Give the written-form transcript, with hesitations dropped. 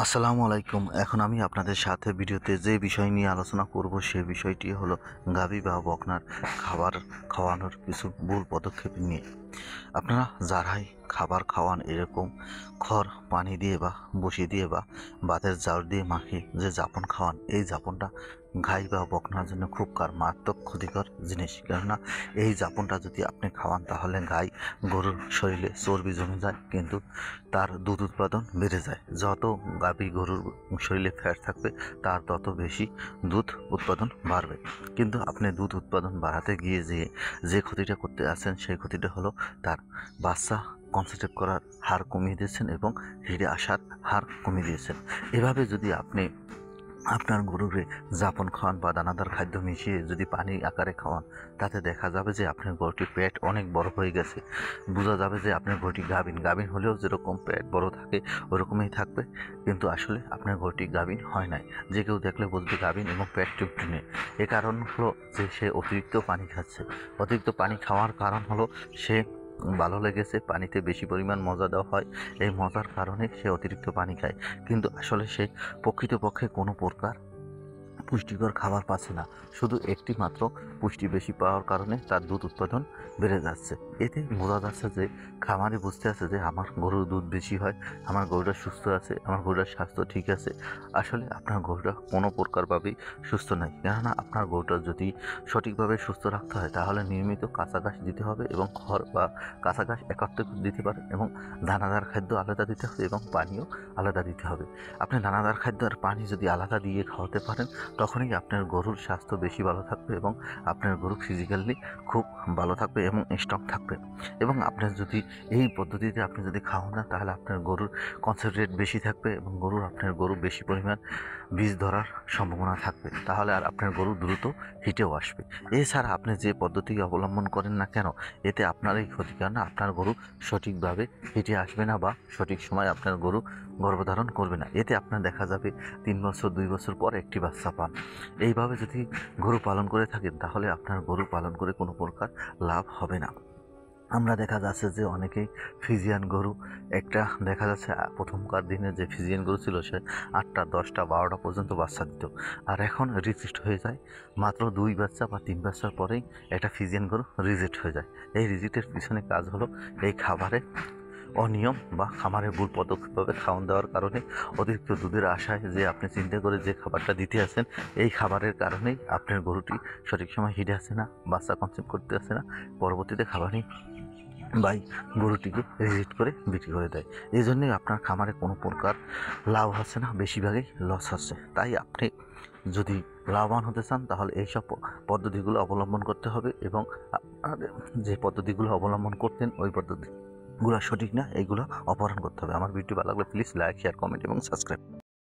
আসসালামু আলাইকুম। এখন আমি আপনাদের সাথে ভিডিওতে যে বিষয় নিয়ে আলোচনা করব সে বিষয়টি হলো গাভী বা বকনার খাবার খাওয়ানোর কিছু ভুল পদক্ষেপ নিয়ে। আপনারা যারাই খাবার খাওয়ান এরকম খড় পানি দিয়ে বা বসি দিয়ে বা ভাতের চাউল দিয়ে মাখিয়ে যে জাপন খাওয়ান, এই জাপনটা গাই বা বকনার জন্য খুব মারাত্মক ক্ষতিকর জিনিস। কেননা এই জাপনটা যদি আপনি খাওয়ান তাহলে গাই গরুর শরীরে চর্বি জমে যায়, কিন্তু তার দুধ উৎপাদন বেড়ে যায়। যত গাভী গরুর শরীরে ফ্যাট থাকবে তার তত বেশি দুধ উৎপাদন বাড়বে। কিন্তু আপনি দুধ উৎপাদন বাড়াতে গিয়ে যে ক্ষতিটা করতে আছেন সেই ক্ষতিটা হলো তার বাচ্চা কনসেপ্ট করার হার কমিয়ে দিয়েছেন এবং হিরে আসার হার কমিয়ে দিয়েছেন। এভাবে যদি আপনি আপনার গরুকে জাপন খাওয়ান বা দানাদার খাদ্য মিশিয়ে যদি পানি আকারে খাওয়ান, তাতে দেখা যাবে যে আপনার গরুটির পেট অনেক বড় হয়ে গেছে। বোঝা যাবে যে আপনার গরুটি গাভীন হলেও যেরকম পেট বড় থাকে ওরকমই থাকবে, কিন্তু আসলে আপনার গরুটি গাভীন হয় নাই। যে কেউ দেখলে বুঝবে গাভীন এবং পেট টুকটুনে। এ কারণ হলো যে সে অতিরিক্ত পানি খাচ্ছে। অতিরিক্ত পানি খাওয়ার কারণ হলো সে ভালো লেগেছে, পানিতে বেশি পরিমাণ মজা দেওয়া হয়, এই মজার কারণে সে অতিরিক্ত পানি খায়। কিন্তু আসলে সে প্রকৃতপক্ষে কোনো প্রকার পুষ্টিকর খাবার পাচ্ছে না। শুধু একটি মাত্র পুষ্টি বেশি পাওয়ার কারণে তার দুধ উৎপাদন বেড়ে যাচ্ছে। এতে বোঝা যাচ্ছে যে খামারে বুঝতে আছে যে আমার গরুর দুধ বেশি হয়, আমার গরুটা সুস্থ আছে, আমার গরুটার স্বাস্থ্য ঠিক আছে। আসলে আপনার গরুটা কোনো প্রকারভাবেই সুস্থ নাই। কেননা আপনার গরুটা যদি সঠিকভাবে সুস্থ রাখতে হয় তাহলে নিয়মিত কাঁচা ঘাস দিতে হবে এবং খড় বা কাঁচা ঘাস একত্রে দিতে পারেন, এবং দানাদার খাদ্য আলাদা দিতে হবে এবং পানিও আলাদা দিতে হবে। আপনি দানাদার খাদ্য আর পানি যদি আলাদা দিয়ে খাওয়াতে পারেন তখনই আপনার গরুর স্বাস্থ্য বেশি ভালো থাকবে এবং আপনার গরু ফিজিক্যালি খুব ভালো থাকবে এবং স্ট্রং থাকবে। এবং আপনার যদি এই পদ্ধতিতে আপনি যদি খাওয়ান না, তাহলে আপনার গরুর কনসেন্ট্রেট বেশি থাকবে এবং আপনার গরু বেশি পরিমাণ বীজ ধরার সম্ভাবনা থাকবে। তাহলে আর আপনার গরু দ্রুত হিটেও আসবে। এছাড়া আপনি যে পদ্ধতি অবলম্বন করেন না কেন, এতে আপনারই ক্ষতি। কেননা আপনার গরু সঠিকভাবে হিটে আসবে না বা সঠিক সময় আপনার গরু গর্ভধারণ করবে না। এতে আপনার দেখা যাবে 3 বছর 2 বছর পর একটি বাচ্চা পান। এইভাবে যদি গরু পালন করে থাকেন তাহলে আপনার গরু পালন করে কোনো প্রকার লাভ হবে না। আমরা দেখা যাচ্ছে যে অনেকেই ফিজিয়ান গরু, একটা দেখা যাচ্ছে প্রথমকার দিনে যে ফিজিয়ান গরু ছিল সে 8টা 10টা 12টা পর্যন্ত বাচ্চা দিত, আর এখন রিজেক্ট হয়ে যায় মাত্র 2 বাচ্চা বা 3 বাচ্চার পরেই একটা ফিজিয়ান গরু রিজেক্ট হয়ে যায়। এই রিজেক্টের পিছনে কাজ হলো এই খাবারে অনিয়ম বা খামারে ভুল পদক্ষেপভাবে খাওয়ান দেওয়ার কারণে, অতিরিক্ত দুধের আশায় যে আপনি চিন্তা করে যে খাবারটা দিতে আছেন এই খাবারের কারণেই আপনার গরুটি সঠিক সময় হিটে আসে না, বাচ্চা কনসেপ্ট করতে আসে না, পরবর্তীতে খাবারই বাই গরুটিকে রিজেক্ট করে বিক্রি করে দেয়। এই জন্যই আপনার খামারে কোনো প্রকার লাভ হচ্ছে না, বেশিরভাগই লস হচ্ছে। তাই আপনি যদি লাভবান হতে চান তাহলে এইসব পদ্ধতিগুলো অবলম্বন করতে হবে, এবং যে পদ্ধতিগুলো অবলম্বন করতেন ওই পদ্ধতিগুলো সঠিক না, এইগুলো অপহরণ করতে হবে। আমার ভিডিও ভালো লাগলে প্লিজ লাইক, শেয়ার, কমেন্ট এবং সাবস্ক্রাইব।